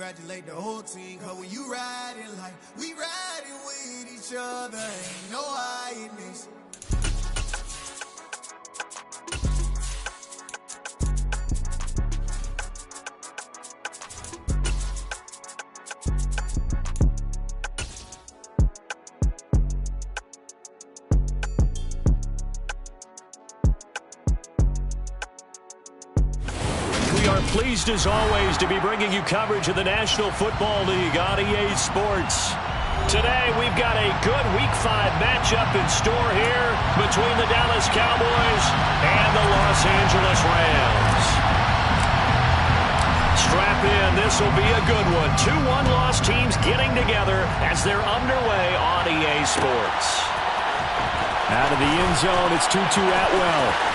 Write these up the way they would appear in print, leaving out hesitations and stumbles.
congratulate the whole team, cause when you riding like we riding with each other, ain't no hiding this. Pleased as always to be bringing you coverage of the National Football League on EA Sports. Today we've got a good Week 5 matchup in store here between the Dallas Cowboys and the Los Angeles Rams. Strap in, this will be a good one. Two one-loss teams getting together as they're underway on EA Sports. Out of the end zone, it's Tutu Atwell.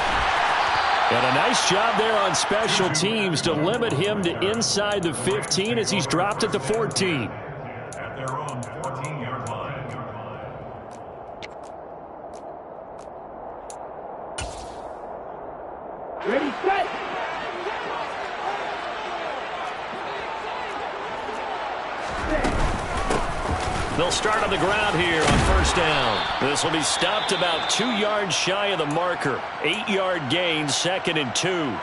And a nice job there on special teams to limit him to inside the 15 as he's dropped at the 14. At their own 14-yard line. Ready, set! They'll start on the ground here on first down. This will be stopped about 2 yards shy of the marker. 8-yard gain, 2nd and 2.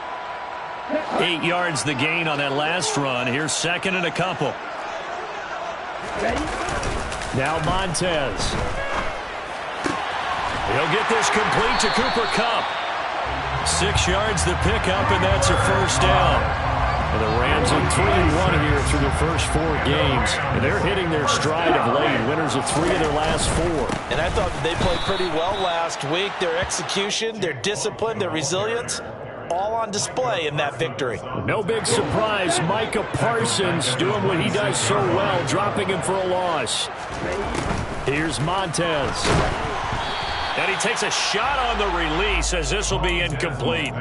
8 yards the gain on that last run. Here's 2nd and a couple. Ready? Now Montez. He'll get this complete to Cooper Kupp. 6 yards the pickup, and that's a first down. And the Rams are 3-1 here through their first 4 games. And they're hitting their stride of late. Winners of 3 of their last 4. And I thought they played pretty well last week. Their execution, their discipline, their resilience, all on display in that victory. No big surprise. Micah Parsons doing what he does so well, dropping him for a loss. Here's Montez. And he takes a shot on the release as this will be incomplete.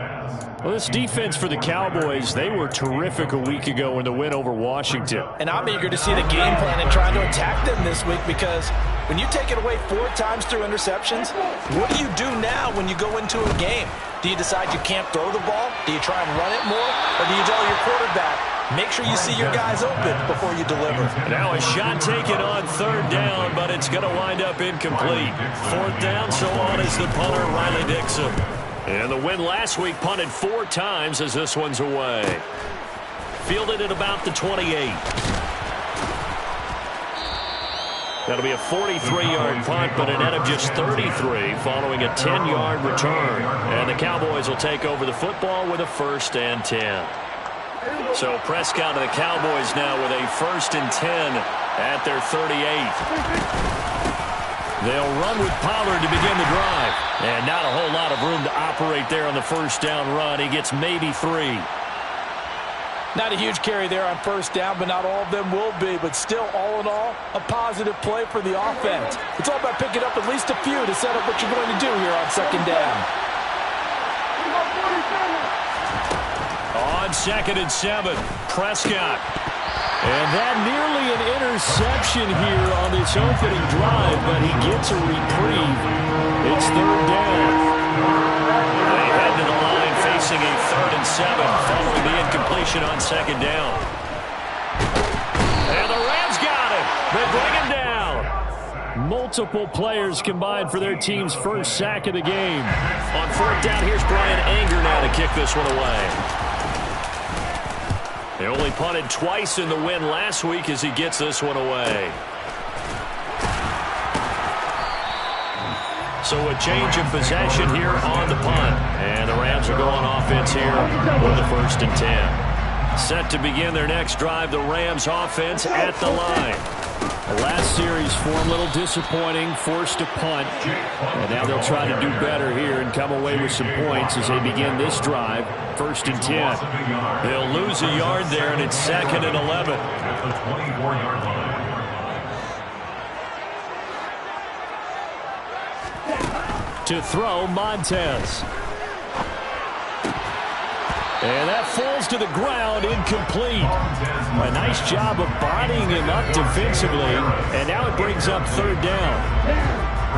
Well, this defense for the Cowboys, they were terrific a week ago in the win over Washington. And I'm eager to see the game plan and trying to attack them this week, because when you take it away 4 times through interceptions, what do you do now when you go into a game? Do you decide you can't throw the ball? Do you try and run it more? Or do you tell your quarterback, make sure you see your guys open before you deliver? Now a shot taken on 3rd down, but it's going to wind up incomplete. 4th down, so on is the punter, Riley Dixon. And the win last week punted 4 times as this one's away. Fielded at about the 28. That'll be a 43-yard punt, but a net of just 33 following a 10-yard return. And the Cowboys will take over the football with a 1st and 10. So Prescott and the Cowboys now with a 1st and 10 at their 38. They'll run with Pollard to begin the drive. And not a whole lot of room to operate there on the 1st down run. He gets maybe 3. Not a huge carry there on 1st down, but not all of them will be. But still, all in all, a positive play for the offense. It's all about picking up at least a few to set up what you're going to do here on 2nd down. On 2nd and 7, Prescott. And that nearly an interception here on this opening drive, but he gets a reprieve. It's 3rd down. They head to the line facing a 3rd and 7 following the incompletion on 2nd down. And the Rams got it. They bring him down. Multiple players combined for their team's first sack of the game. On 4th down, here's Brian Anger now to kick this one away. They only punted twice in the win last week as he gets this one away. So a change of possession here on the punt. And the Rams are going offense here with the 1st and 10. Set to begin their next drive, the Rams offense at the line. The last series for them, a little disappointing, forced to punt. And now they'll try to do better here and come away with some points as they begin this drive. 1st and 10. They'll lose a yard there, and it's 2nd and 11. At the 24-yard line. To throw, Montez. And that falls to the ground, incomplete. A nice job of bodying him up defensively, and now it brings up 3rd down.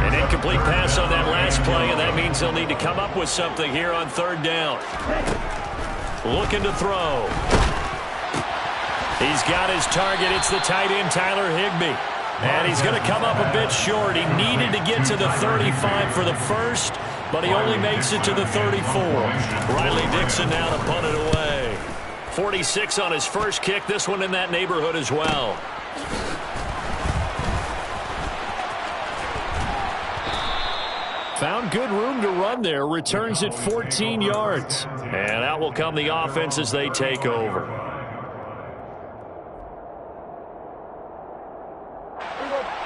An incomplete pass on that last play, and that means they'll need to come up with something here on 3rd down. Looking to throw. He's got his target. It's the tight end, Tyler Higbee. And he's going to come up a bit short. He needed to get to the 35 for the first, but he only makes it to the 34. Riley Dixon now to punt it away. 46 on his first kick. This one in that neighborhood as well. Found good room to run there. Returns it 14 yards. And out will come the offense as they take over.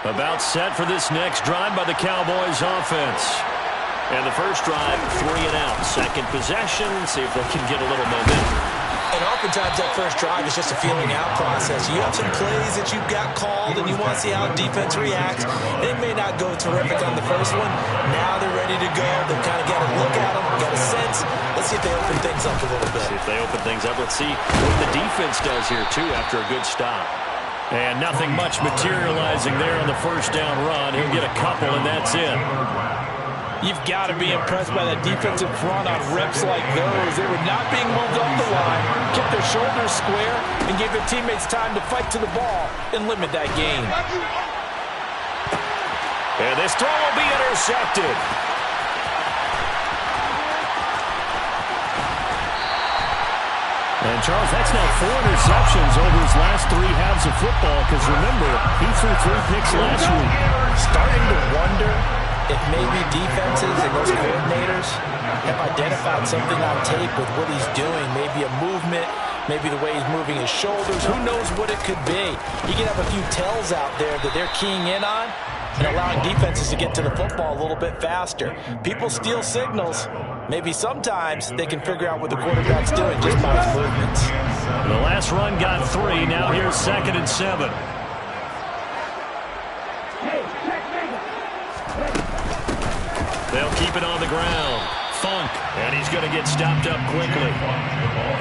About set for this next drive by the Cowboys offense. And the first drive, 3 and out. Second possession, see if they can get a little momentum. And oftentimes that first drive is just a feeling out process. You have some plays that you've got called and you want to see how defense reacts. They may not go terrific on the first one. Now they're ready to go. They've kind of got a look at them, got a sense. Let's see if they open things up a little bit. See if they open things up. Let's see what the defense does here, too, after a good stop. And nothing much materializing there on the first down run. He'll get a couple, and that's it. You've got to be impressed by that defensive front on reps like those. They were not being moved up the line, kept their shoulders square, and gave their teammates time to fight to the ball and limit that gain. And this throw will be intercepted. And, Charles, that's now 4 interceptions over his last 3 halves of football because, remember, he threw 3 picks last week. Starting to wonder if maybe defenses and those coordinators have identified something on tape with what he's doing. Maybe a movement, maybe the way he's moving his shoulders. Who knows what it could be? You can have a few tells out there that they're keying in on and allowing defenses to get to the football a little bit faster. People steal signals. Maybe sometimes they can figure out what the quarterback's doing just by his movements. The last run got 3. Now here's 2nd and 7. They'll keep it on the ground. Funk. And he's going to get stopped up quickly.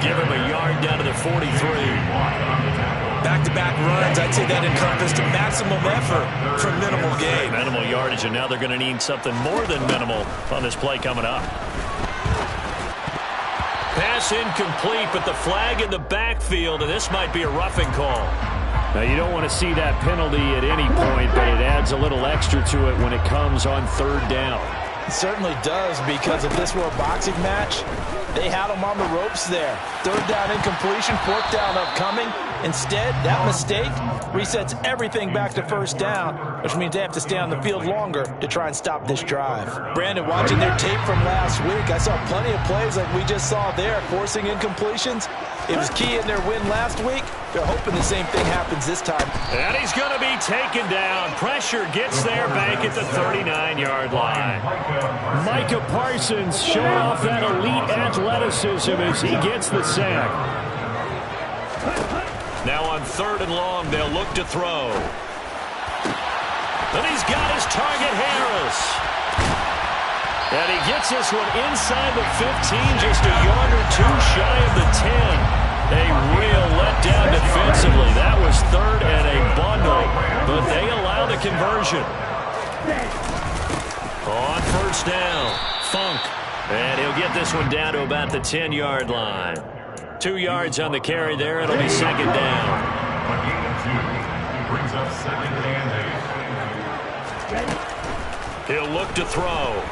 Give him a yard down to the 43. Back-to-back runs, I'd say that encompassed maximum effort for minimal gain. Minimal yardage, and now they're going to need something more than minimal on this play coming up. Pass incomplete, but the flag in the backfield, and this might be a roughing call. Now, you don't want to see that penalty at any point, but it adds a little extra to it when it comes on 3rd down. It certainly does, because if this were a boxing match, they had him on the ropes there. 3rd down incompletion, 4th down upcoming. Instead, that mistake resets everything back to 1st down, which means they have to stay on the field longer to try and stop this drive. Brandon, watching their tape from last week, I saw plenty of plays like we just saw there, forcing incompletions. It was key in their win last week. They're hoping the same thing happens this time. And he's going to be taken down. Pressure gets there back at the 39-yard line. Micah Parsons showing off that elite athleticism as he gets the sack. Now on 3rd and long, they'll look to throw. And he's got his target, Harris. And he gets this one inside the 15, just a yard or 2 shy of the 10. A real letdown defensively. That was 3rd and a bundle, but they allow the conversion. On 1st down, Funk. And he'll get this one down to about the 10-yard line. 2 yards on the carry there. It'll be 2nd down. Brings up 2nd and 8. He'll look to throw.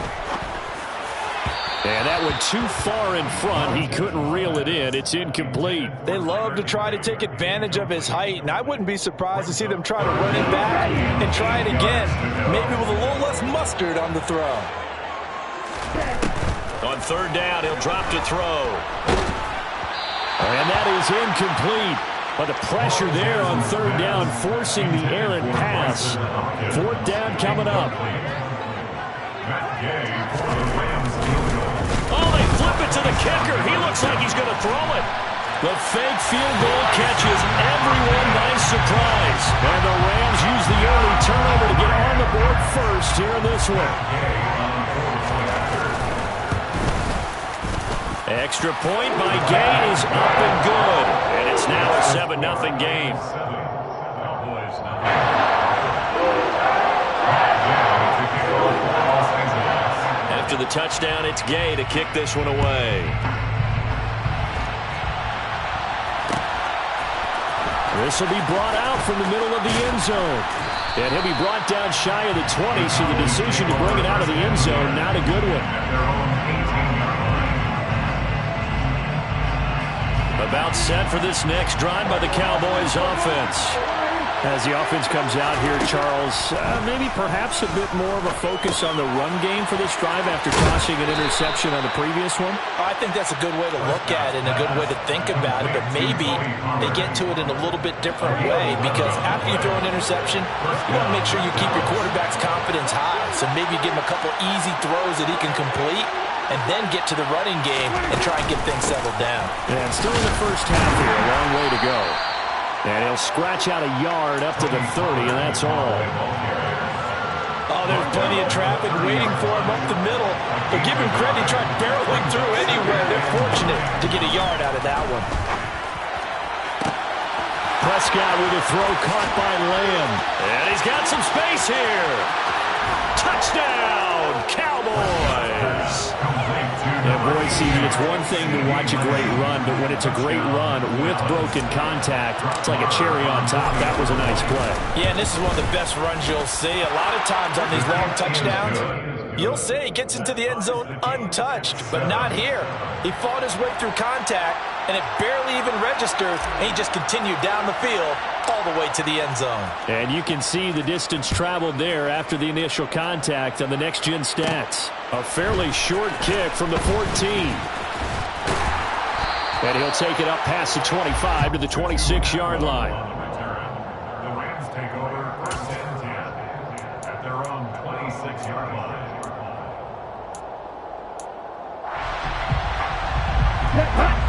And that went too far in front. He couldn't reel it in. It's incomplete. They love to try to take advantage of his height, and I wouldn't be surprised to see them try to run it back and try it again, maybe with a little less mustard on the throw. On 3rd down, he'll drop to throw. And that is incomplete. But the pressure there on 3rd down, forcing the errant pass. 4th down coming up. Oh, they flip it to the kicker. He looks like he's going to throw it. The fake field goal catches everyone by surprise. And the Rams use the early turnover to get on the board first here in this one. Extra point by Gay is up and good. And it's now a 7-0 game. After the touchdown, it's Gay to kick this one away. This will be brought out from the middle of the end zone. And he'll be brought down shy of the 20, so the decision to bring it out of the end zone, not a good one. About set for this next drive by the Cowboys offense. As the offense comes out here, Charles, maybe perhaps a bit more of a focus on the run game for this drive after tossing an interception on the previous one? I think that's a good way to look at it and a good way to think about it, but maybe they get to it in a little bit different way, because after you throw an interception, you want to make sure you keep your quarterback's confidence high. So maybe give him a couple easy throws that he can complete, and then get to the running game and try and get things settled down. And still in the first half here, a long way to go. And he'll scratch out a yard up to the 30, and that's all. Oh, there's plenty of traffic waiting for him up the middle. But give him credit, he tried barreling through anywhere. They're fortunate to get a yard out of that one. Prescott with a throw caught by Lamb. And he's got some space here. Touchdown, Cowboys! And boy, CD, it's one thing to watch a great run, but when it's a great run with broken contact, it's like a cherry on top. That was a nice play. Yeah, and this is one of the best runs you'll see. A lot of times on these long touchdowns, you'll see he gets into the end zone untouched, but not here. He fought his way through contact, and it barely even registered, and he just continued down the field all the way to the end zone. And you can see the distance traveled there after the initial contact on the next-gen stats. A fairly short kick from the 14. And he'll take it up past the 25 to the 26-yard line. The Rams take over first and 10 at their own 26-yard line.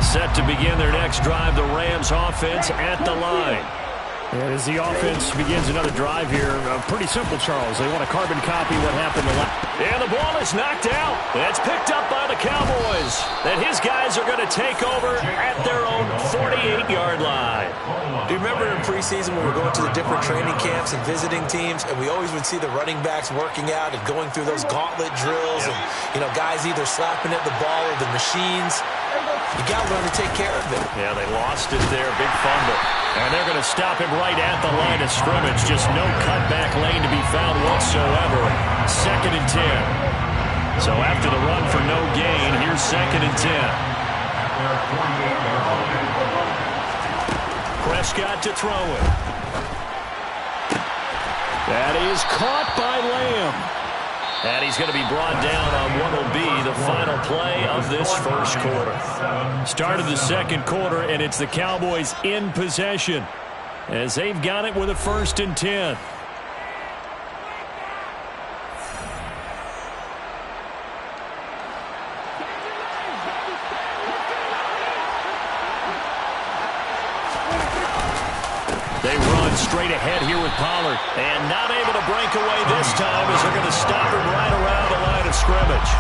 Set to begin their next drive, the Rams offense at the line. And as the offense begins another drive here, pretty simple, Charles. They want to carbon copy what happened the last. And the ball is knocked out. That's picked up by the Cowboys. And his guys are going to take over at their own 48-yard line. Do you remember in preseason when we were going to the different training camps and visiting teams, and we always would see the running backs working out and going through those gauntlet drills, and, you know, guys either slapping at the ball or the machines. You got to learn to take care of it. Yeah, they lost it there. Big fumble. And they're going to stop him right at the line of scrimmage. Just no cutback lane to be found whatsoever. 2nd and 10. So after the run for no gain, here's 2nd and 10. Prescott to throw it. That is caught by Lamb. And he's going to be brought down on what will be the final play of this first quarter. Start of the second quarter, and it's the Cowboys in possession as they've got it with a 1st and 10. They run straight ahead here with Pollard. And not able to break away this time as they're going to stop him right around the line of scrimmage.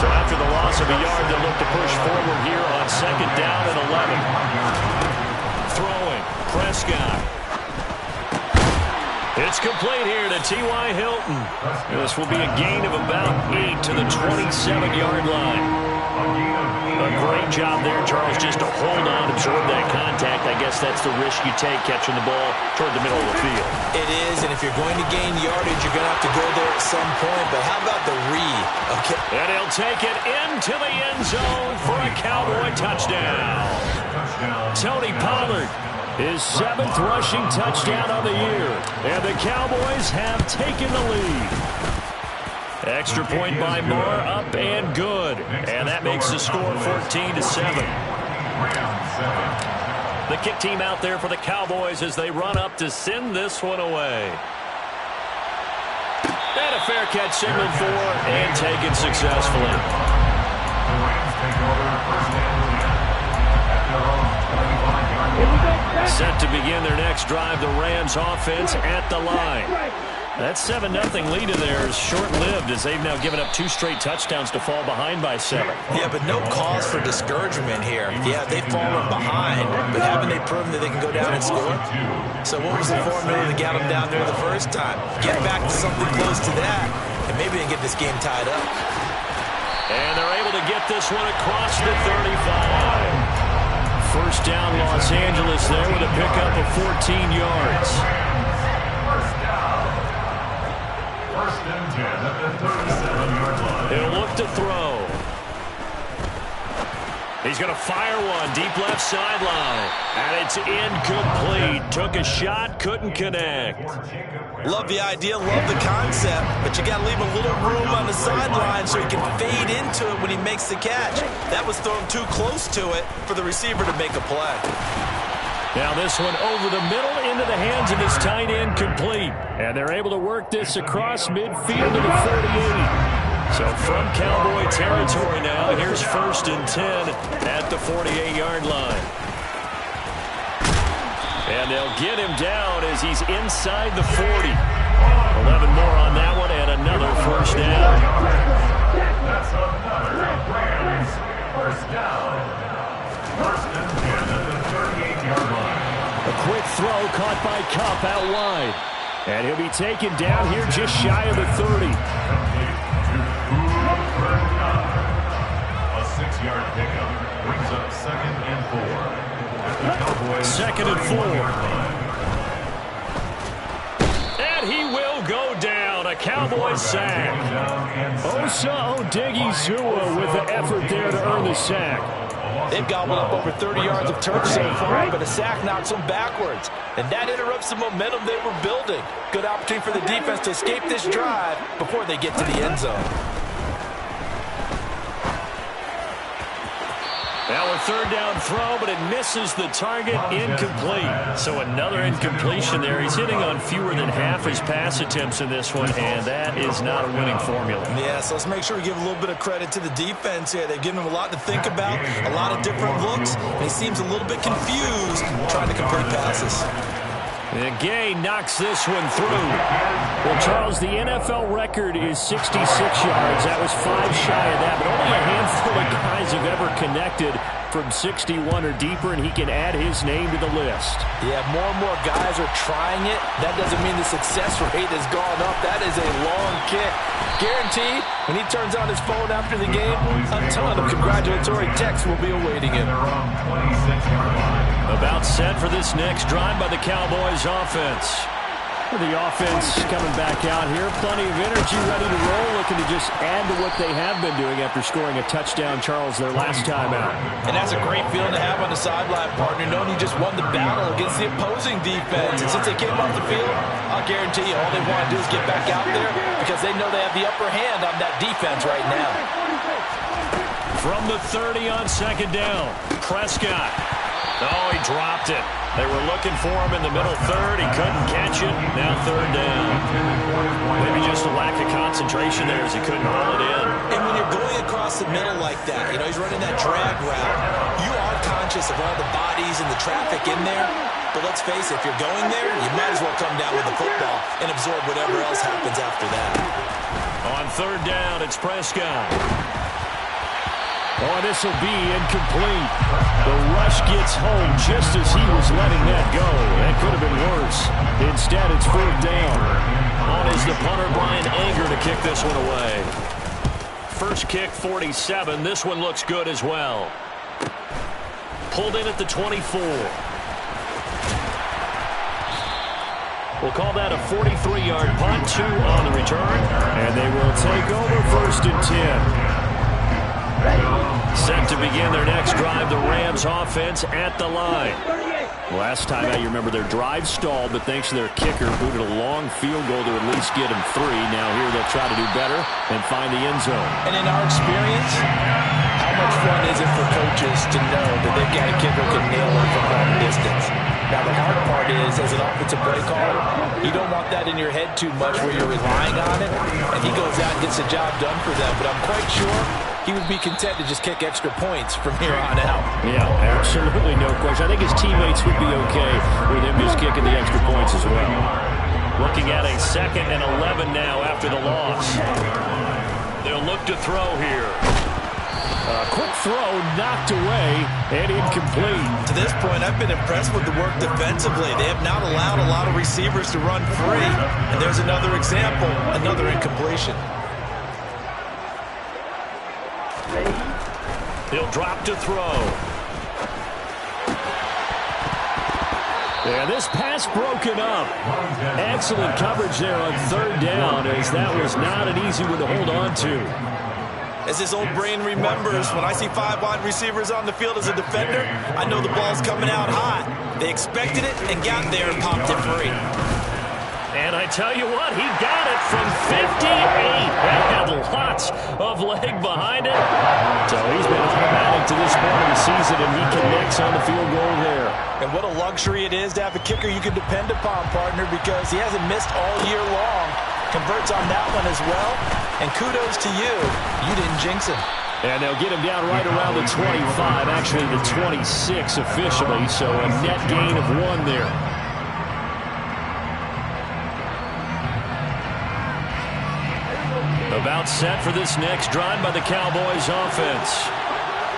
So after the loss of a yard, they'll look to push forward here on 2nd down and 11. Throwing, Prescott. It's complete here to T.Y. Hilton. This will be a gain of about 8 to the 27-yard line. A great job there, Charles, just to hold on, absorb that contact. I guess that's the risk you take catching the ball toward the middle of the field. It is, and if you're going to gain yardage, you're going to have to go there at some point. But how about the read? Okay. And he'll take it into the end zone for a Cowboy touchdown. Tony Pollard, his 7th rushing touchdown of the year. And the Cowboys have taken the lead. Extra point by Moore, up and good. And that makes the score 14-7. The kick team out there for the Cowboys as they run up to send this one away. And a fair catch signaled for and taken successfully. Set to begin their next drive, the Rams offense at the line. That 7-0 lead in there is short-lived as they've now given up 2 straight touchdowns to fall behind by 7. Yeah, but no cause for discouragement here. Yeah, they've fallen behind, but haven't they proven that they can go down and score? So what was the formula to get them down there the first time? Get back to something close to that, and maybe they can get this game tied up. And they're able to get this one across the 35. First down loss Los Angeles there with a pickup of 14 yards. First down. First and 10 at the 37-yard line. He'll look to throw. He's going to fire one deep left sideline. And it's incomplete. Took a shot, couldn't connect. Love the idea, love the concept, but you got to leave a little room on the sideline so he can fade into it when he makes the catch. That was thrown too close to it for the receiver to make a play. Now this one over the middle into the hands of his tight end, complete. And they're able to work this across midfield to the 48. So from Cowboy territory now, here's 1st and 10 at the 48-yard line. And they'll get him down as he's inside the 40. 11 more on that one and another first down. That's another Rams first down. First and 10 at the 38-yard line. A quick throw caught by Kupp out wide. And he'll be taken down here just shy of the 30. A 6-yard pickup brings up 2nd and 4. 2nd and 4. And he will go down. A Cowboys sack. Osa Odighizuwa with the effort there to earn the sack. They've gobbled up over 30 yards of turf so far, but a sack knocks them backwards. And that interrupts the momentum they were building. Good opportunity for the defense to escape this drive before they get to the end zone. Now a 3rd down throw, but it misses the target, incomplete. So another incompletion there. He's hitting on fewer than half his pass attempts in this one, and that is not a winning formula. Yeah, so let's make sure we give a little bit of credit to the defense here. They've given him a lot to think about, a lot of different looks, and he seems a little bit confused trying to complete passes. And Gay knocks this one through. Well, Charles, the NFL record is 66 yards. That was 5 shy of that, but only a handful of guys have ever connected from 61 or deeper, and he can add his name to the list. Yeah, more and more guys are trying it. That doesn't mean the success rate has gone up. That is a long kick. Guaranteed, when he turns on his phone after the game, a ton of congratulatory texts will be awaiting him. About set for this next drive by the Cowboys offense. The offense coming back out here. Plenty of energy, ready to roll, looking to just add to what they have been doing after scoring a touchdown, Charles, their last time out. And that's a great feeling to have on the sideline, partner, knowing you just won the battle against the opposing defense. And since they came off the field, I'll guarantee you all they want to do is get back out there because they know they have the upper hand on that defense right now. From the 30 on 2nd down, Prescott. Oh, he dropped it. They were looking for him in the middle 3rd. He couldn't catch it. Now 3rd down. Maybe just a lack of concentration there as he couldn't haul it in. And when you're going across the middle like that, you know, he's running that drag route, you are conscious of all the bodies and the traffic in there. But let's face it, if you're going there, you might as well come down with the football and absorb whatever else happens after that. On 3rd down, it's Prescott. Oh, this will be incomplete. The rush gets home just as he was letting that go. That could have been worse. Instead, it's 4th down. On is the punter, Brian Anger, to kick this one away. First kick, 47. This one looks good as well. Pulled in at the 24. We'll call that a 43-yard punt, 2 on the return. And they will take over 1st and 10. Set to begin their next drive, the Rams offense at the line. Last time out, you remember their drive stalled, but thanks to their kicker, booted a long field goal to at least get him 3. Now here they'll try to do better and find the end zone. And in our experience, how much fun is it for coaches to know that they've got a kicker who can nail it from long distance? Now, the hard part is, as an offensive play caller, you don't want that in your head too much where you're relying on it, and he goes out and gets the job done for them. But I'm quite sure he would be content to just kick extra points from here on out. Yeah, absolutely no question. I think his teammates would be okay with him just kicking the extra points as well. Looking at a 2nd and 11 now after the loss. They'll look to throw here. A quick throw knocked away and incomplete. To this point, I've been impressed with the work defensively. They have not allowed a lot of receivers to run free. And there's another example, another incompletion. He'll drop to throw. And this pass broken up. Excellent coverage there on third down, as that was not an easy one to hold on to. As his old brain remembers, when I see 5 wide receivers on the field as a defender, I know the ball's coming out hot. They expected it and got there and popped it free. And I tell you what, he got it from 58. That had lots of leg behind it. So he's been automatic to this point of the season, and he connects on the field goal there. And what a luxury it is to have a kicker you can depend upon, partner, because he hasn't missed all year long. Converts on that one as well. And kudos to you. You didn't jinx him. And they'll get him down right around the 25, actually the 26 officially, so a net gain of 1 there. About set for this next drive by the Cowboys offense.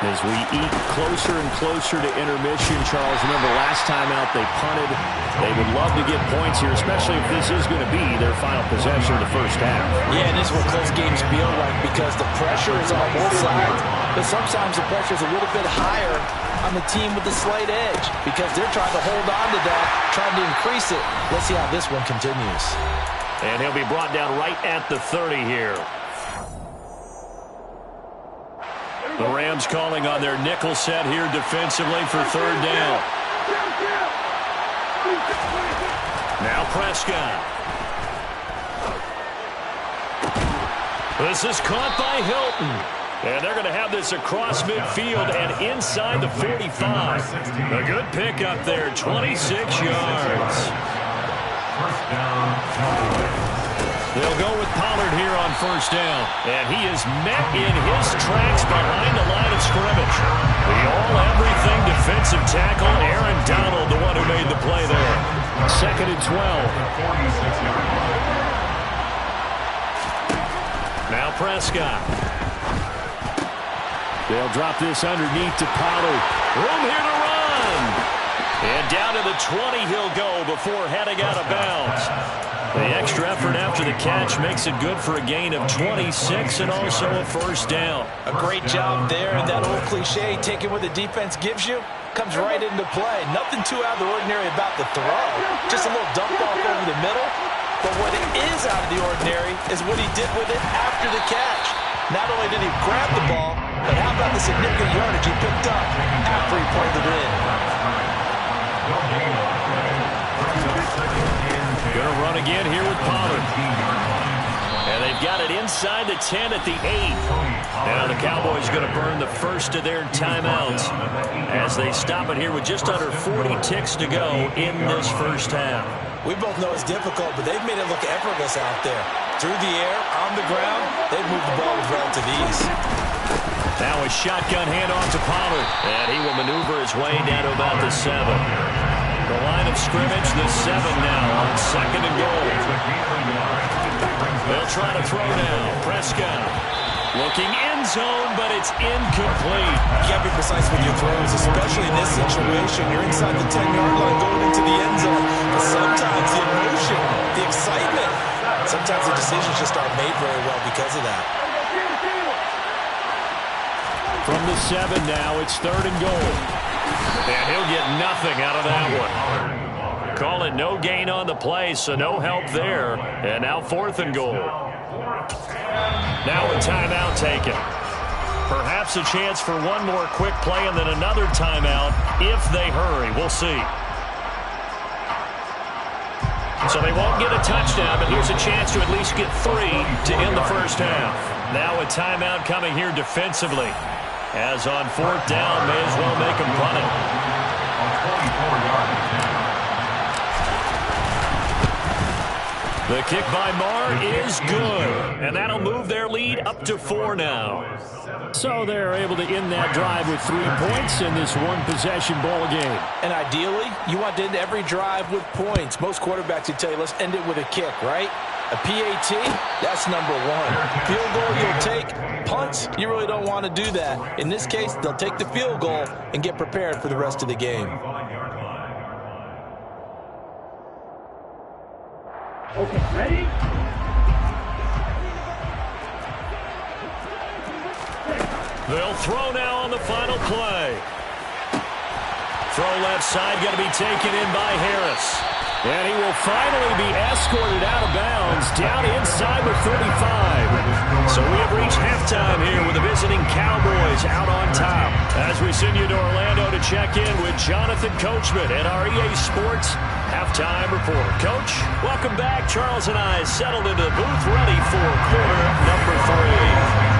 As we eat closer and closer to intermission, Charles, remember last time out they punted. They would love to get points here, especially if this is going to be their final possession of the first half. Yeah, and this is what close games feel like because the pressure is on both sides, but sometimes the pressure is a little bit higher on the team with the slight edge because they're trying to hold on to that, trying to increase it. Let's see how this one continues. And he'll be brought down right at the 30 here. The Rams calling on their nickel set here defensively for third down. Now Prescott. This is caught by Hilton. And they're going to have this across midfield and inside the 45. A good pickup there, 26 yards. First down. They'll go with Pollard here on first down. And he is met in his tracks behind the line of scrimmage. The all-everything defensive tackle, Aaron Donald, the one who made the play there. 2nd and 12. Now Prescott. They'll drop this underneath to Pollard. Room here to run. And down to the 20 he'll go before heading out of bounds. The extra effort after the catch makes it good for a gain of 26 and also a first down. A great job there, and that old cliche, taking what the defense gives you, comes right into play. Nothing too out of the ordinary about the throw. Just a little dump off over the middle. But what is out of the ordinary is what he did with it after the catch. Not only did he grab the ball, but how about the significant yardage he picked up after he pulled it in. Going to run again here with Pollard. And they've got it inside the 10 at the 8. Now the Cowboys going to burn the first of their timeouts as they stop it here with just under 40 ticks to go in this first half. We both know it's difficult, but they've made it look effortless out there. Through the air, on the ground, they've moved the ball with relative ease. Now a shotgun handoff to Pollard. And he will maneuver his way down to about the 7. The line of scrimmage, the 7 now on 2nd and goal. They'll try to throw now. Prescott looking end zone, but it's incomplete. You got to be precise with your throws, especially in this situation. You're inside the 10-yard line going into the end zone. But sometimes the emotion, the excitement, sometimes the decisions just aren't made very well because of that. From the 7 now, it's 3rd and goal. And he'll get nothing out of that one. Call it no gain on the play, so no help there. And now 4th and goal. Now a timeout taken. Perhaps a chance for one more quick play and then another timeout if they hurry. We'll see. So they won't get a touchdown, but here's a chance to at least get 3 to end the first half. Now a timeout coming here defensively. As on 4th down, may as well make them punt it. The kick by Marr is good, and that'll move their lead up to 4 now. So they're able to end that drive with 3 points in this one-possession ball game. And ideally, you want to end every drive with points. Most quarterbacks would tell you, let's end it with a kick, right? A PAT, that's number 1. Field goal you'll take. Punts, you really don't want to do that. In this case, they'll take the field goal and get prepared for the rest of the game. Okay, ready? They'll throw now on the final play. Throw left side, going to be taken in by Harris. And he will finally be escorted out of bounds down inside the 35. So we have reached halftime here with the visiting Cowboys out on top. As we send you to Orlando to check in with Jonathan Coachman at our EA Sports Halftime Report. Coach, welcome back. Charles and I settled into the booth ready for quarter number 3.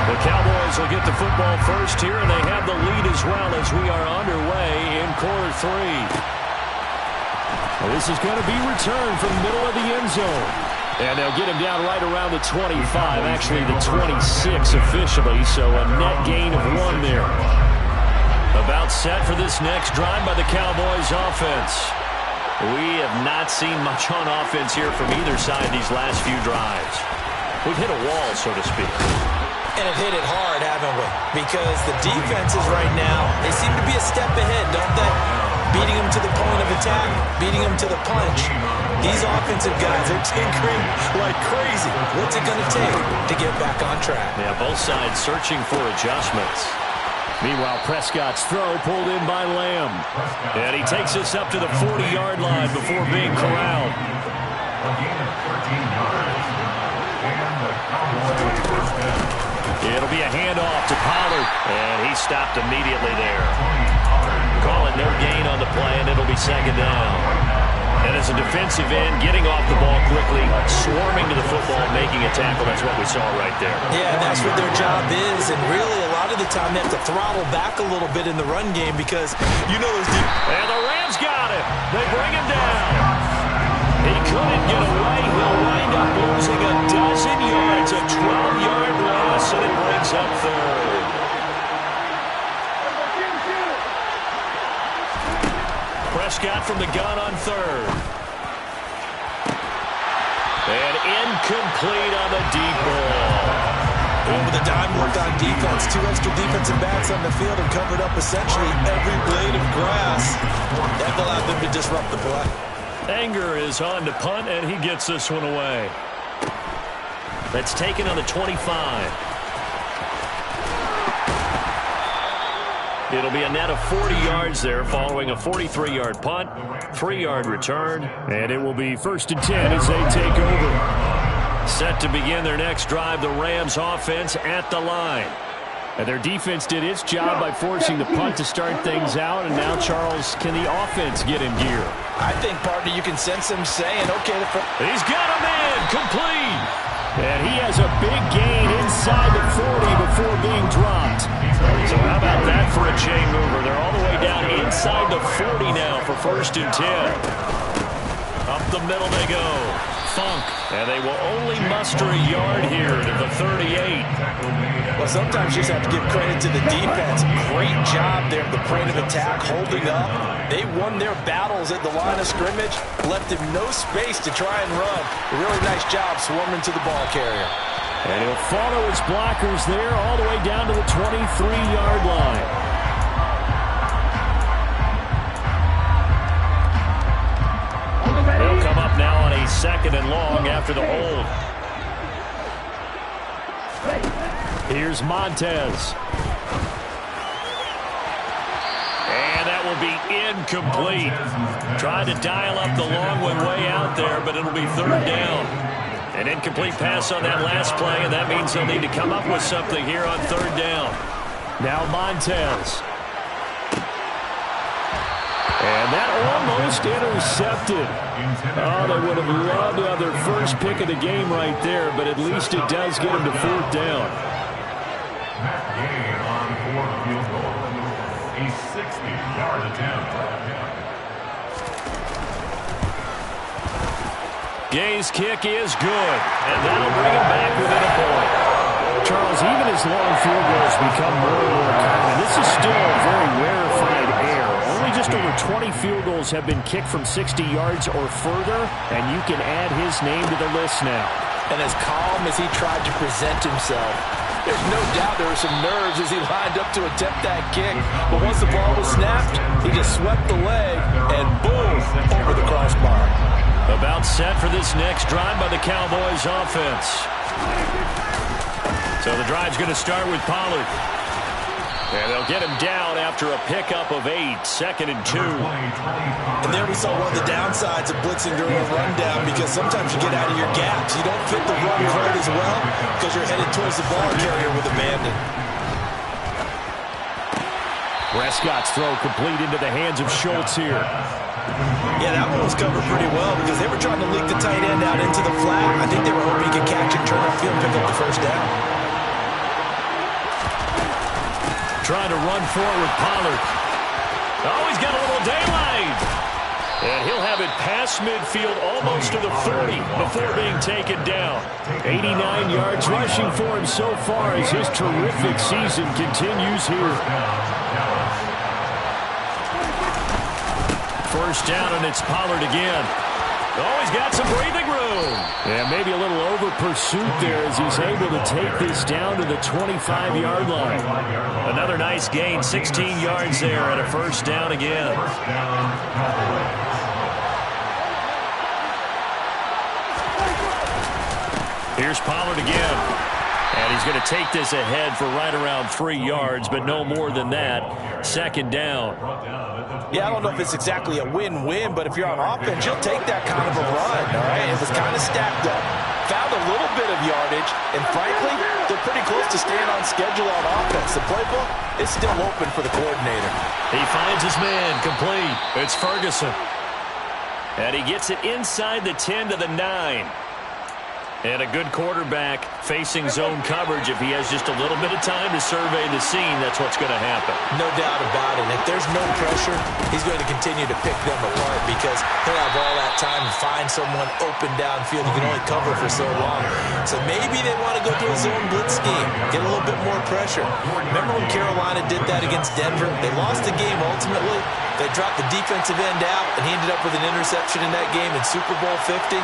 The Cowboys will get the football first here, and they have the lead as well as we are underway in quarter 3. Well, this is going to be returned from the middle of the end zone. And they'll get him down right around the 25, actually the 26 officially, so a net gain of 1 there. About set for this next drive by the Cowboys offense. We have not seen much on offense here from either side these last few drives. We've hit a wall, so to speak. And have hit it hard, haven't we? Because the defenses right now, they seem to be a step ahead, don't they? Beating them to the point of attack, beating them to the punch. These offensive guys are tinkering like crazy. What's it going to take to get back on track? Yeah, both sides searching for adjustments. Meanwhile, Prescott's throw pulled in by Lamb. And he takes us up to the 40-yard line before being corralled. It'll be a handoff to Pollard. And he stopped immediately there. Call it no gain on the play, and it'll be second down. And as a defensive end, getting off the ball quickly, swarming to the football, making a tackle, that's what we saw right there. Yeah, that's what their job is, and really a lot of the time they have to throttle back a little bit in the run game because you know those deep. And the Rams got it. They bring him down. He couldn't get away. He'll wind up losing a dozen yards, a 12-yard loss, and it brings up third. Prescott from the gun on third. And incomplete on the deep ball. Well, with the dime work on defense, 2 extra defensive backs on the field and covered up essentially every blade of grass. That allowed them to disrupt the play. Anger is on to punt, and he gets this one away. That's taken on the 25. It'll be a net of 40 yards there following a 43-yard punt, 3-yard return, and it will be 1st and 10 as they take over. Set to begin their next drive, the Rams offense at the line. And their defense did its job by forcing the punt to start things out, and now, Charles, can the offense get in gear? I think, partner, you can sense him saying, okay. He's got him in, complete. And he has a big gain inside the 40 before being dropped. So how about that for a chain mover? They're all the way down inside the 40 now for 1st and 10. Up the middle they go. Funk. And they will only muster a yard here to the 38. Well, sometimes you just have to give credit to the defense. Great job there, the point of attack, holding up. They won their battles at the line of scrimmage, left him no space to try and run. A really nice job swarming to the ball carrier. And he'll follow his blockers there all the way down to the 23-yard line. They'll come up now on a 2nd and long after the hold. Here's Montez. And that will be incomplete. Tried to dial up the long one way out there, but it'll be 3rd down. An incomplete pass on that last play, and that means they'll need to come up with something here on 3rd down. Now Montez. And that almost intercepted. Oh, they would have loved to have their first pick of the game right there, but at least it does get them to 4th down. That gain on 4th field goal. A 60-yard attempt. Gay's kick is good, and that'll bring him back within a point. Charles, even as long field goals become more and more common, this is still a very rarefied air. Only just over 20 field goals have been kicked from 60 yards or further, and you can add his name to the list now. And as calm as he tried to present himself, there's no doubt there were some nerves as he lined up to attempt that kick. But once the ball was snapped, he just swept the leg, and boom, over the crossbar. About set for this next drive by the Cowboys offense. So the drive's going to start with Pollard. And they'll get him down after a pickup of 8, 2nd and 2. And there we saw one of the downsides of blitzing during a rundown, because sometimes you get out of your gaps. You don't fit the run quite as well because you're headed towards the ball carrier with abandon. Prescott's throw complete into the hands of Schultz here. Yeah, that one was covered pretty well because they were trying to leak the tight end out into the flat. I think they were hoping he could catch and turn upfield and pick up the first down. Trying to run forward with Pollard. Oh, he's got a little daylight. And he'll have it past midfield almost to the 40 before being taken down. 89 yards rushing for him so far as his terrific season continues here. First down, and it's Pollard again. Oh, he's got some breathing room. And maybe a little over-pursuit there as he's able to take this down to the 25-yard line. Another nice gain, 16 yards there, and a first down again. Here's Pollard again. And he's going to take this ahead for right around 3 yards, but no more than that. Second down. Yeah, I don't know if it's exactly a win-win, but if you're on offense, you'll take that kind of a run, all right? It was kind of stacked up. Found a little bit of yardage, and frankly, they're pretty close to staying on schedule on offense. The playbook is still open for the coordinator. He finds his man, complete. It's Ferguson. And he gets it inside the 10 to the 9. And a good quarterback facing zone coverage. If he has just a little bit of time to survey the scene, that's what's going to happen. No doubt about it. If there's no pressure, he's going to continue to pick them apart because he'll have all that time to find someone open downfield. You can only cover for so long. So maybe they want to go to a zone blitz scheme, get a little bit more pressure. Remember when Carolina did that against Denver? They lost the game ultimately. They dropped the defensive end out, and he ended up with an interception in that game in Super Bowl 50.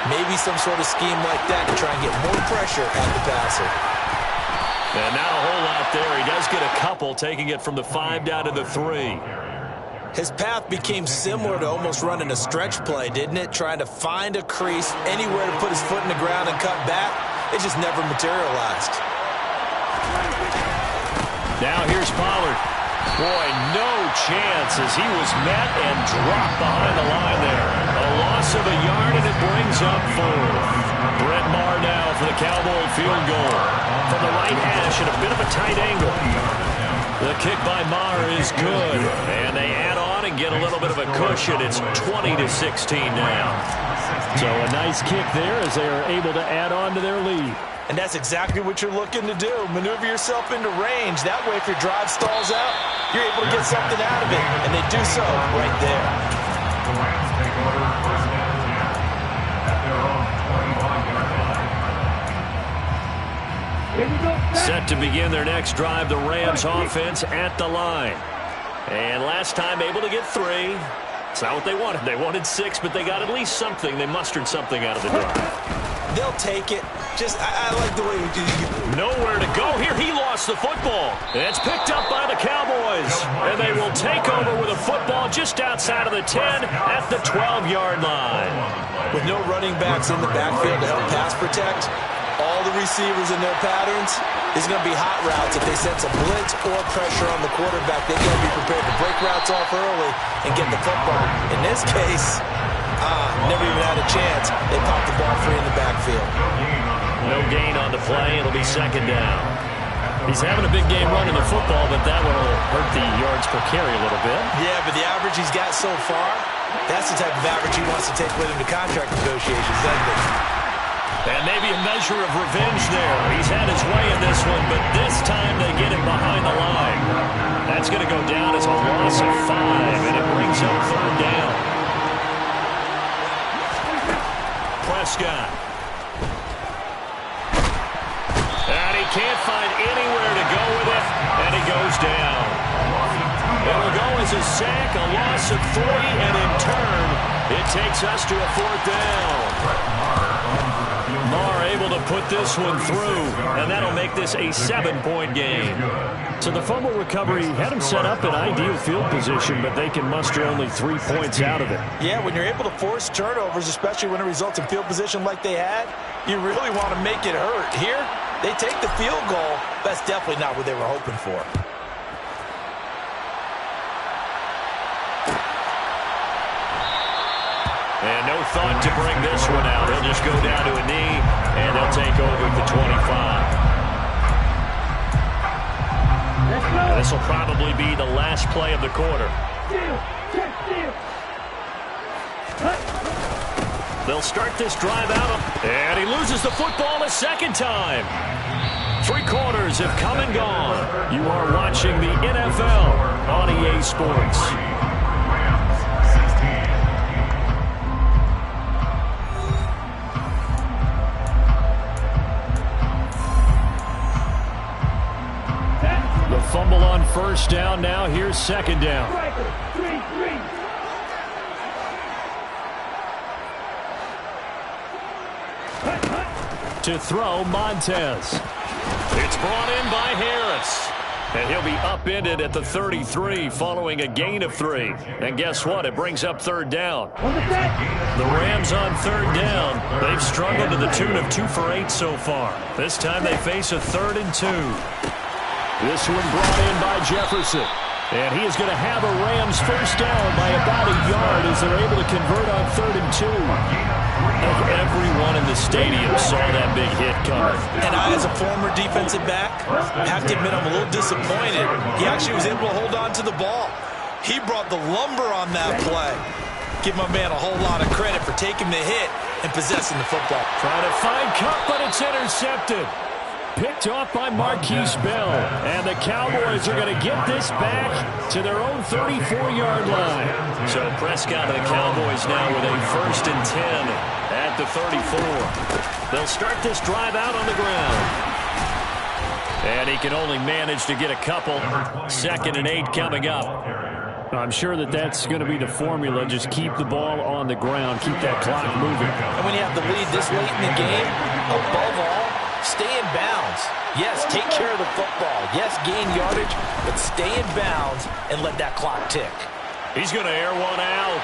Maybe some sort of scheme like that to try and get more pressure at the passer. And now a whole lot there. He does get a couple, taking it from the 5 down to the 3. His path became similar to almost running a stretch play, didn't it? Trying to find a crease, anywhere to put his foot in the ground and cut back. It just never materialized. Now here's Pollard. Boy, no chance as he was met and dropped behind the line there. A loss of a yard, and it brings up 4th. Brett Maher now for the Cowboy field goal. From the right hash at a bit of a tight angle. The kick by Maher is good. And they add on and get a little bit of a cushion. It's 20-16 now. So a nice kick there as they are able to add on to their lead. And that's exactly what you're looking to do. Maneuver yourself into range. That way, if your drive stalls out, you're able to get something out of it. And they do so right there. The Rams take over first and 10 at their own 21-yard line. Set to begin their next drive, the Rams offense at the line. And last time able to get 3. It's not what they wanted. They wanted 6, but they got at least something. They mustered something out of the drive. They'll take it. I like the way we do it. Nowhere to go here. He lost the football. It's picked up by the Cowboys. And they will take over with a football just outside of the 10 at the 12-yard line. With no running backs in the backfield to help pass protect, all the receivers in their patterns, is going to be hot routes. If they sense a blitz or pressure on the quarterback, they've got to be prepared to break routes off early and get the football. In this case, never even had a chance. They popped the ball free in the backfield. No gain on the play. It'll be second down. He's having a big game running the football, but that one will hurt the yards per carry a little bit. Yeah, but the average he's got so far, that's the type of average he wants to take with him to contract negotiations, doesn't it? And maybe a measure of revenge there. He's had his way in this one, but this time they get him behind the line. That's going to go down as a loss of 5, and it brings up third down. Prescott. And he can't find anywhere to go with it, and he goes down. It'll go as a sack, a loss of 3, and in turn, it takes us to a 4th down. Maher able to put this one through, and that'll make this a 7-point game. So the fumble recovery had him set up in ideal field position, but they can muster only 3 points out of it. Yeah, when you're able to force turnovers, especially when it results in field position like they had, you really want to make it hurt. Here, they take the field goal. That's definitely not what they were hoping for. And no thought to bring this one out. He'll just go down to a knee, and they'll take over at the 25. This will probably be the last play of the quarter. They'll start this drive out, and he loses the football a second time. 3 quarters have come and gone. You are watching the NFL on EA Sports. The fumble on first down now. Here's second down. To throw, Montez. It's brought in by Harris. And he'll be upended at the 33 following a gain of 3. And guess what? It brings up third down. The Rams on third down. They've struggled to the tune of 2 for 8 so far. This time they face a 3rd and 2. This one brought in by Jefferson. And he is going to have a Rams first down by about a yard as they're able to convert on 3rd and 2. Everyone in the stadium saw that big hit coming. And I, as a former defensive back, have to admit I'm a little disappointed. He actually was able to hold on to the ball. He brought the lumber on that play. Give my man a whole lot of credit for taking the hit and possessing the football. Trying to find Cup, but it's intercepted. Picked off by Marquise Bell. And the Cowboys are going to get this back to their own 34-yard line. So Prescott and the Cowboys now with a 1st and 10 at the 34. They'll start this drive out on the ground. And he can only manage to get a couple. 2nd and 8 coming up. I'm sure that that's going to be the formula. Just keep the ball on the ground. Keep that clock moving. And when you have the lead this late in the game, above all, stay in bounds. Yes, take care of the football. Yes, gain yardage, but stay in bounds and let that clock tick. He's going to air one out.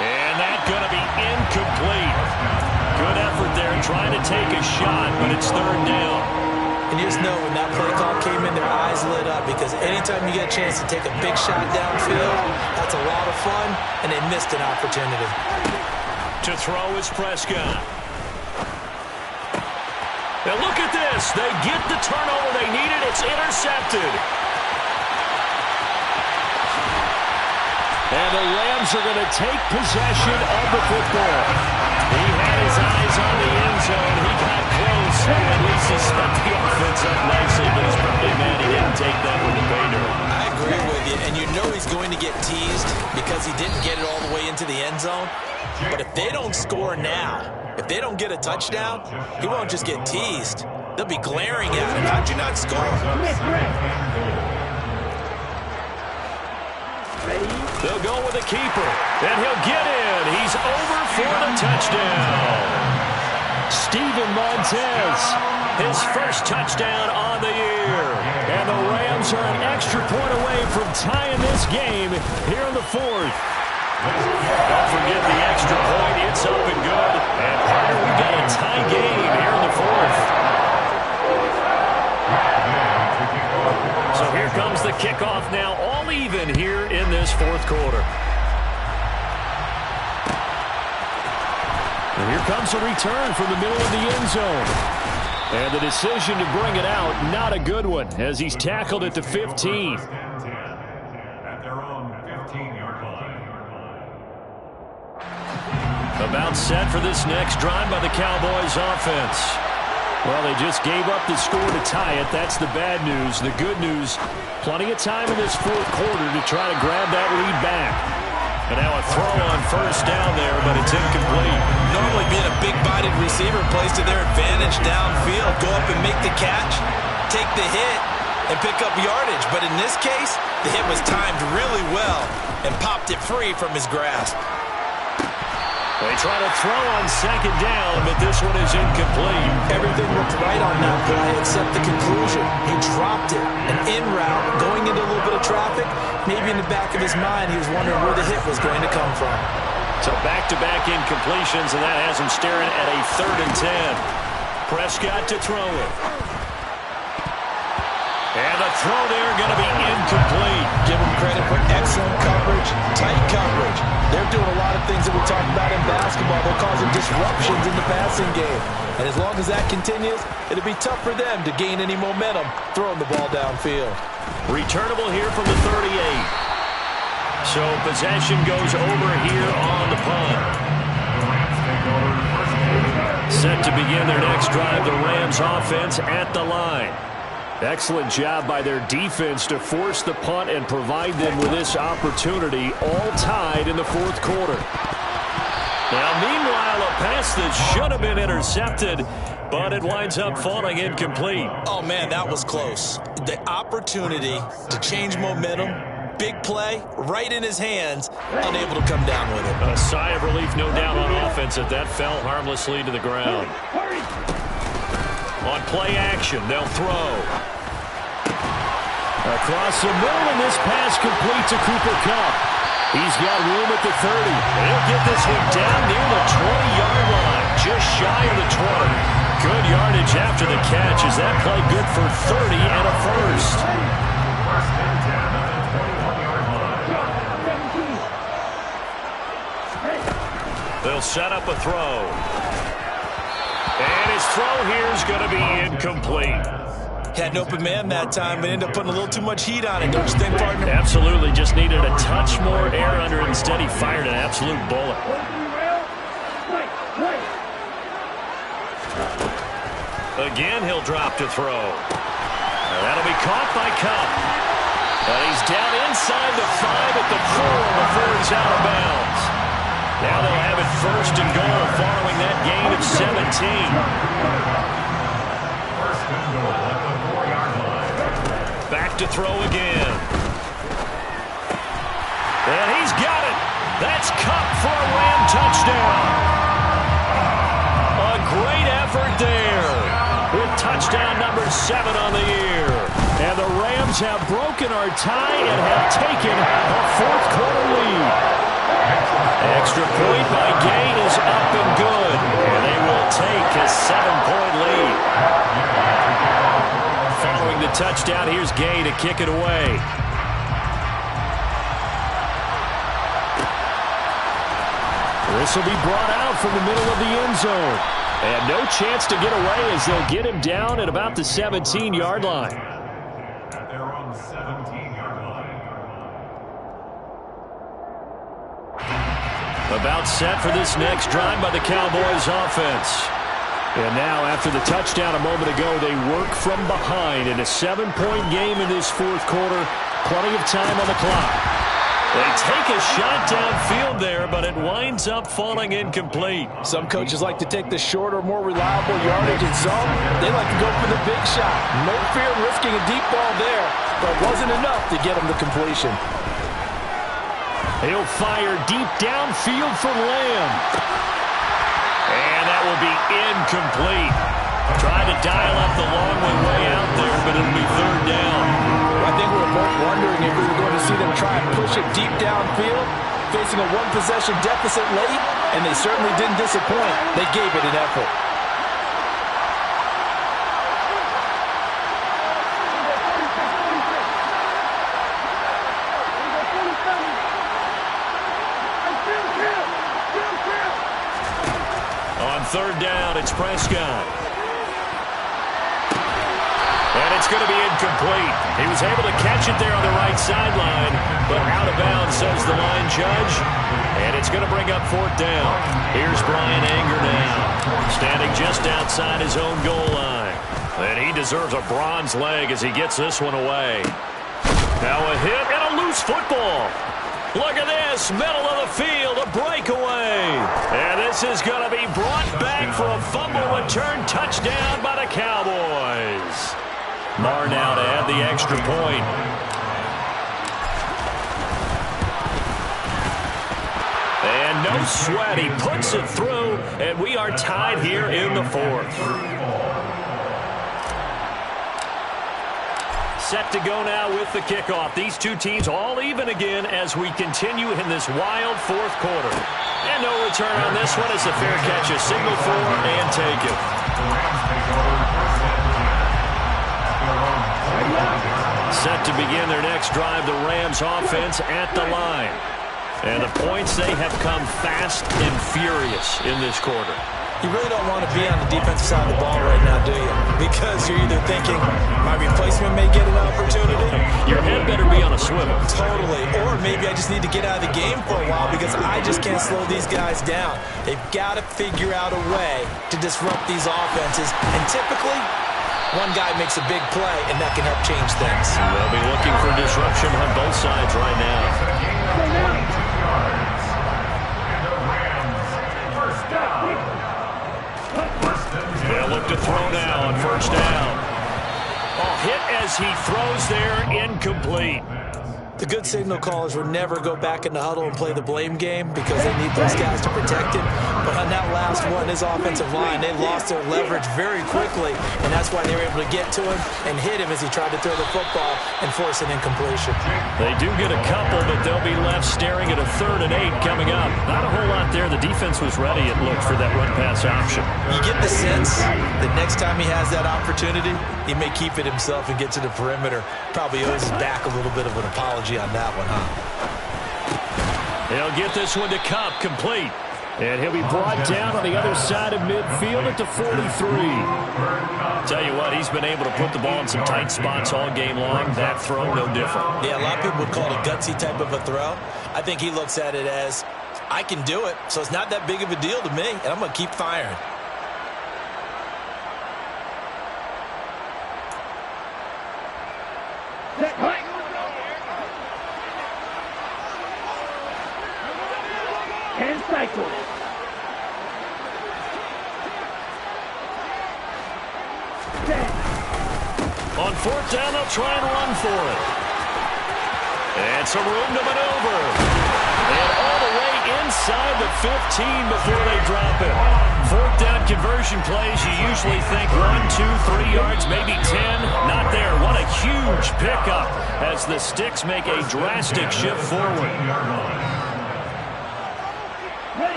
And that's going to be incomplete. Good effort there trying to take a shot, but it's 3rd down. And you just know when that play call came in, their eyes lit up because anytime you get a chance to take a big shot downfield, that's a lot of fun, and they missed an opportunity. To throw is Prescott. Now look at this. They get the turnover they needed. It's intercepted. And the Rams are going to take possession of the football. He had his eyes on the end zone. He got close. At least he set the offense up nicely, but he's probably mad he didn't take that with the Vader. I agree with you, and you know he's going to get teased because he didn't get it all the way into the end zone. But if they don't score now, if they don't get a touchdown, he won't just get teased. They'll be glaring at him. How'd you not score? They'll go with a keeper, and he'll get in. He's over for the touchdown. Steven Montez, his first touchdown on the year. And the Rams are an extra point away from tying this game here in the 4th. Don't forget the extra point. It's up and good. And partner, we've got a tie game here in the 4th. So here comes the kickoff now, all even here in this 4th quarter. And here comes a return from the middle of the end zone. And the decision to bring it out, not a good one, as he's tackled at the 15. At their own 15-yard line. About set for this next drive by the Cowboys offense. Well, they just gave up the score to tie it. That's the bad news. The good news, plenty of time in this 4th quarter to try to grab that lead back. And now a throw on first down there, but it's incomplete. Normally being a big-bodied receiver plays to their advantage downfield. Go up and make the catch, take the hit, and pick up yardage. But in this case, the hit was timed really well and popped it free from his grasp. They try to throw on second down, but this one is incomplete. Everything looked right on that play except the conclusion. He dropped it. An in route, going into a little bit of traffic. Maybe in the back of his mind, he was wondering where the hit was going to come from. So back-to-back incompletions, and that has him staring at a 3rd and 10. Prescott to throw it. And the throw there going to be incomplete. Give him credit for excellent coverage, tight coverage. They're doing a lot of things that would disruptions in the passing game. And as long as that continues, it'll be tough for them to gain any momentum throwing the ball downfield. Returnable here from the 38. So possession goes over here on the punt. Set to begin their next drive, the Rams offense at the line. Excellent job by their defense to force the punt and provide them with this opportunity, all tied in the fourth quarter. Now, meanwhile, a pass that should have been intercepted, but it winds up falling incomplete. Oh, man, that was close. The opportunity to change momentum, big play, right in his hands, unable to come down with it. A sigh of relief, no doubt, on offense that fell harmlessly to the ground. On play action, they'll throw. Across the middle, and this pass complete to Cooper Kupp. He's got room at the 30. They'll get this one down near the 20-yard line, just shy of the 20. Good yardage after the catch. Is that play good for 30 and a first? First and 10 at the 21-yard line. They'll set up a throw. And his throw here is going to be incomplete. Had an open man that time, but ended up putting a little too much heat on it, don't you think, partner? Absolutely. Just needed a touch more air under it. Instead, he fired an absolute bullet. Again, he'll drop to throw. And that'll be caught by Kupp. And he's down inside the 5 at the 4 before he's out of bounds. Now they'll have it first and goal following that gain of 17. First and goal at the 4-yard line. Back to throw again. And he's got it. That's Kupp for a Ram touchdown. A great effort there. With touchdown number 7 on the year. And the Rams have broken our tie and have taken a fourth quarter lead. Extra point by Gay is up and good. And they will take a 7-point lead. Following the touchdown, here's Gay to kick it away. This will be brought out from the middle of the end zone. And no chance to get away as they'll get him down at about the 17-yard line. They're on the 17-yard line. About set for this next drive by the Cowboys offense. And now, after the touchdown a moment ago, they work from behind in a 7-point game in this fourth quarter. Plenty of time on the clock. They take a shot downfield there, but it winds up falling incomplete. Some coaches like to take the shorter, more reliable yardage in zone. They like to go for the big shot. No fear in risking a deep ball there, but it wasn't enough to get him the completion. He'll fire deep downfield for Lamb. And that will be incomplete. Tried to dial up the long one way out there, but it'll be third down. I think we were both wondering if we were going to see them try and push it deep downfield, facing a one-possession deficit late, and they certainly didn't disappoint. They gave it an effort. On third down, it's Prescott. And it's going to be incomplete. He was able to catch it there on the right sideline, but out of bounds, says the line judge. And it's going to bring up fourth down. Here's Brian Anger now, standing just outside his own goal line. And he deserves a bronze leg as he gets this one away. Now a hit and a loose football. Look at this, middle of the field, a breakaway. And this is going to be brought back for a fumble return touchdown by the Cowboys. Marr now to add the extra point. And no sweat, he puts it through, and we are tied here in the fourth. Set to go now with the kickoff. These two teams all even again as we continue in this wild fourth quarter. And no return on this one as the fair catch is signaled for and taken. Set to begin their next drive, the Rams offense at the line. And the points, they have come fast and furious in this quarter. You really don't want to be on the defensive side of the ball right now, do you? Because you're either thinking, my replacement may get an opportunity. Your head better be on a swivel. Totally. Or maybe I just need to get out of the game for a while because I just can't slow these guys down. They've got to figure out a way to disrupt these offenses. And typically, one guy makes a big play, and that can help change things. They'll be looking for disruption on both sides right now. They'll look to throw now on first down. Hit as he throws there, incomplete. The good signal callers will never go back in the huddle and play the blame game because they need those guys to protect him. But on that last one, his offensive line, they lost their leverage very quickly, and that's why they were able to get to him and hit him as he tried to throw the football and force an incompletion. They do get a couple, but they'll be left staring at a 3rd and 8 coming up. Not a whole lot there. The defense was ready, it looked, for that run-pass option. You get the sense that next time he has that opportunity, he may keep it himself and get to the perimeter. Probably owes his back a little bit of an apology on that one, huh? He'll get this one to Cup, complete. And he'll be brought down on the other side of midfield at the 43. Tell you what, he's been able to put the ball in some tight spots all game long. That throw, no different. Yeah, a lot of people would call it a gutsy type of a throw. I think he looks at it as, I can do it, so it's not that big of a deal to me, and I'm going to keep firing. And cycle. On 4th down, they'll try and run for it. And some room to maneuver. And all the way inside the 15 before they drop it. 4th down conversion plays, you usually think 1, 2, 3 yards, maybe 10. Not there. What a huge pickup as the Sticks make a drastic shift forward.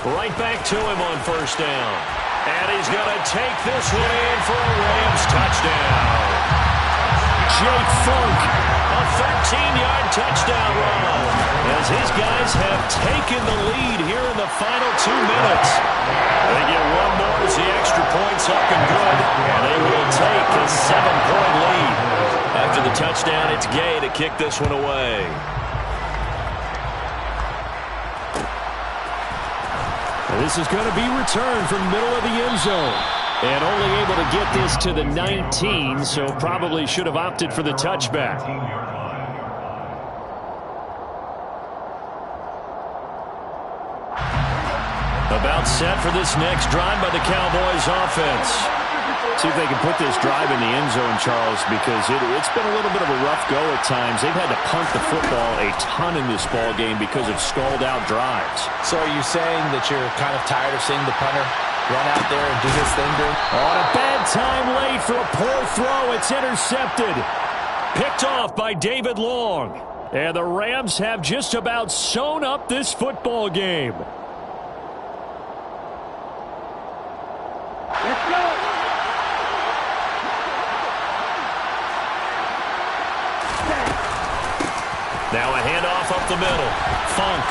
Right back to him on 1st down. And he's going to take this one in for a Rams touchdown. Jake Funk, a 13-yard touchdown run, as his guys have taken the lead here in the final 2 minutes. They get one more as the extra point's up and good, and they will take a 7-point lead. After the touchdown, it's Gay to kick this one away. This is going to be returned from the middle of the end zone. And only able to get this to the 19, so probably should have opted for the touchback. About set for this next drive by the Cowboys offense. See if they can put this drive in the end zone, Charles, because it's been a little bit of a rough go at times. They've had to punt the football a ton in this ball game because of stalled-out drives. So are you saying that you're kind of tired of seeing the punter run out there and do his thing, dude? On a bad time late for a poor throw. It's intercepted. Picked off by David Long. And the Rams have just about sewn up this football game. Let's go. Now a handoff up the middle. Funk.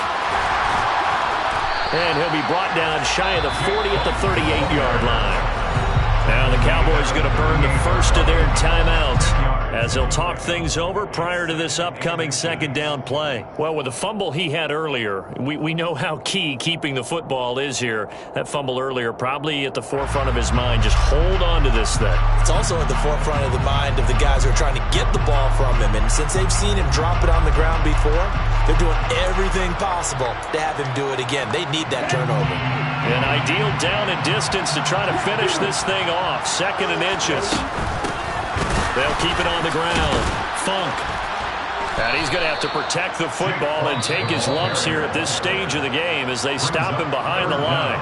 And he'll be brought down shy of the 40 at the 38-yard line. Now the Cowboys going to burn the first of their timeouts as they'll talk things over prior to this upcoming 2nd down play. Well, with the fumble he had earlier, we know how key keeping the football is here. That fumble earlier probably at the forefront of his mind. Just hold on to this thing. It's also at the forefront of the mind of the guys who are trying to get the ball from him. And since they've seen him drop it on the ground before, they're doing everything possible to have him do it again. They need that turnover. An ideal down and distance to try to finish this thing off. 2nd and inches. They'll keep it on the ground. Funk. And he's going to have to protect the football and take his lumps here at this stage of the game as they stop him behind the line.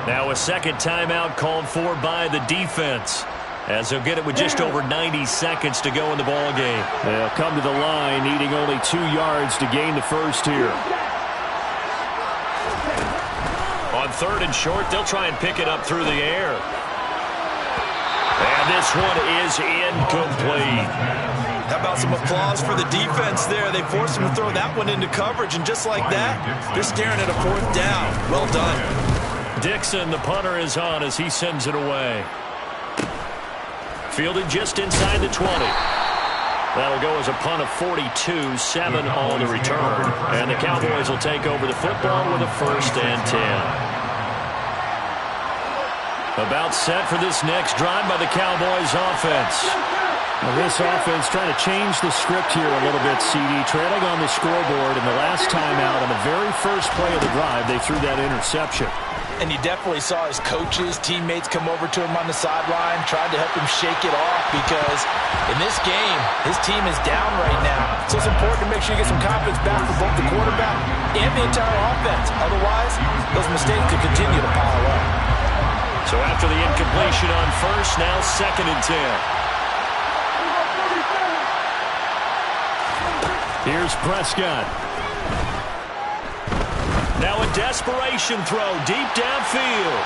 Now a 2nd timeout called for by the defense, as they'll get it with just over 90 seconds to go in the ball game. They'll come to the line needing only 2 yards to gain the first here. On 3rd and short, they'll try and pick it up through the air. And this one is incomplete. How about some applause for the defense there? They forced him to throw that one into coverage, and just like that, they're staring at a 4th down. Well done. Dixon, the punter, is on as he sends it away. Fielded just inside the 20. That'll go as a punt of 42, 7 on the return. And the Cowboys will take over the football with a 1st and 10. About set for this next drive by the Cowboys offense. Well, this offense trying to change the script here a little bit, CD. Trailing on the scoreboard, and the last time out on the very first play of the drive, they threw that interception. And you definitely saw his coaches, teammates come over to him on the sideline, tried to help him shake it off because in this game, his team is down right now. So it's important to make sure you get some confidence back for both the quarterback and the entire offense. Otherwise, those mistakes could continue to pile up. So after the incompletion on 1st, now 2nd and 10. Here's Prescott. Now a desperation throw deep downfield.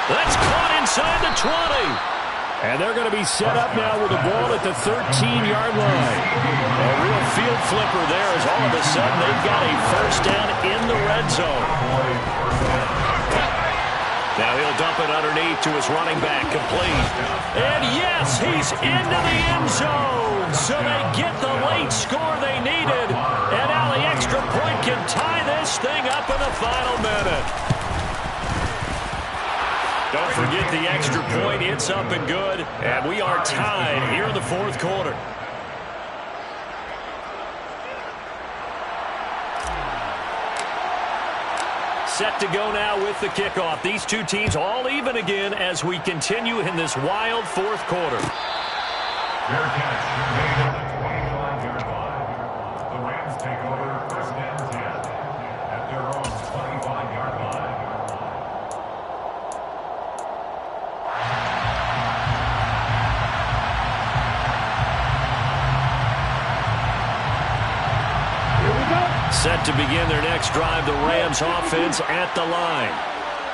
That's caught inside the 20. And they're going to be set up now with the ball at the 13-yard line. A real field flipper there as all of a sudden they've got a 1st down in the red zone. Now he'll dump it underneath to his running back, complete. And yes, he's into the end zone. So they get the late score they needed. And now the extra point can tie this thing up in the final minute. Don't forget the extra point. It's up and good. And we are tied here in the 4th quarter. Set to go now with the kickoff. These two teams all even again as we continue in this wild 4th quarter. Fair catch made at the 25-yard line. The Rams take over 1st and 10 at their own 25-yard line. Set to begin their next drive, the Rams offense at the line.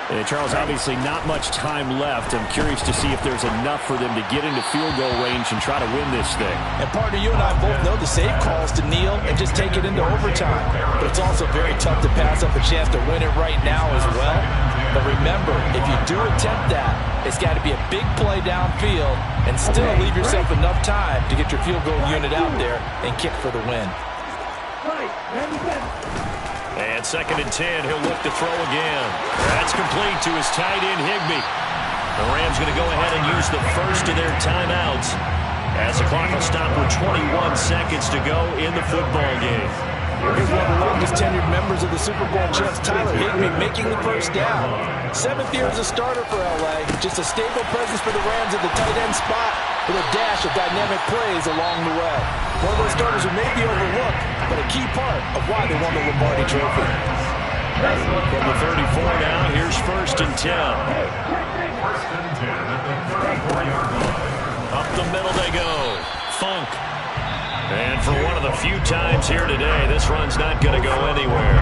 And Charles, obviously not much time left. I'm curious to see if there's enough for them to get into field goal range and try to win this thing. And partner, you and I both know the safe calls to kneel and just take it into overtime. But it's also very tough to pass up a chance to win it right now as well. But remember, if you do attempt that, it's got to be a big play downfield and still leave yourself enough time to get your field goal unit out there and kick for the win. And 2nd and 10, he'll look to throw again. That's complete to his tight end, Higbee. The Rams going to go ahead and use the first of their timeouts as the clock will stop with 21 seconds to go in the football game. Here's one of the longest tenured members of the Super Bowl champs, Tyler Higbee, making the 1st down. 7th year as a starter for L.A. Just a stable presence for the Rams at the tight end spot with a dash of dynamic plays along the way. One of those starters who may be overlooked, but a key part of why they won the Lombardi Trophy. From the 34 now, here's 1st and 10. 1st and 10 at the 34-yard line. Up the middle they go. Funk. And for one of the few times here today, this run's not going to go anywhere.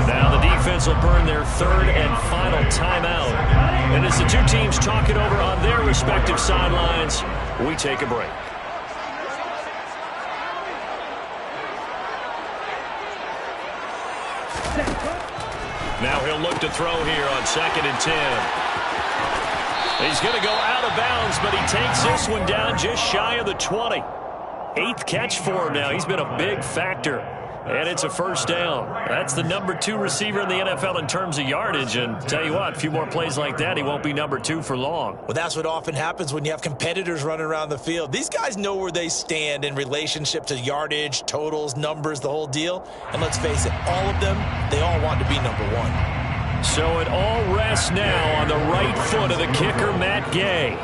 Now the defense will burn their 3rd and final timeout. And as the two teams talk it over on their respective sidelines, we take a break. Now he'll look to throw here on 2nd and 10. He's going to go out of bounds, but he takes this one down just shy of the 20. 8th catch for him now. He's been a big factor. And it's a 1st down. That's the number 2 receiver in the NFL in terms of yardage. And tell you what, a few more plays like that, he won't be number 2 for long. Well, that's what often happens when you have competitors running around the field. These guys know where they stand in relationship to yardage, totals, numbers, the whole deal. And let's face it, all of them, they all want to be number 1. So it all rests now on the right foot of the kicker, Matt Gay.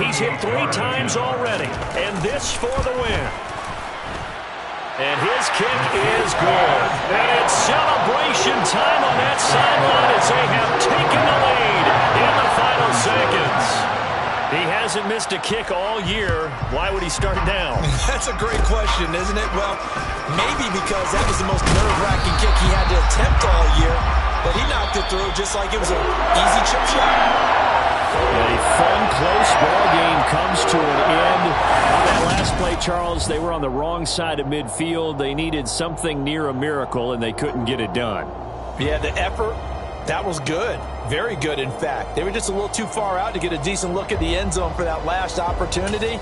He's hit 3 times already, and this for the win. And his kick is good. And it's celebration time on that sideline as they have taken the lead in the final seconds. He hasn't missed a kick all year. Why would he start now? That's a great question, isn't it? Well, maybe because that was the most nerve-wracking kick he had to attempt all year. but he knocked it through just like it was an easy chip shot. A fun, close ball game comes to an end. That last play, Charles, they were on the wrong side of midfield. They needed something near a miracle, and they couldn't get it done. Yeah, the effort, that was good. Very good, in fact. They were just a little too far out to get a decent look at the end zone for that last opportunity.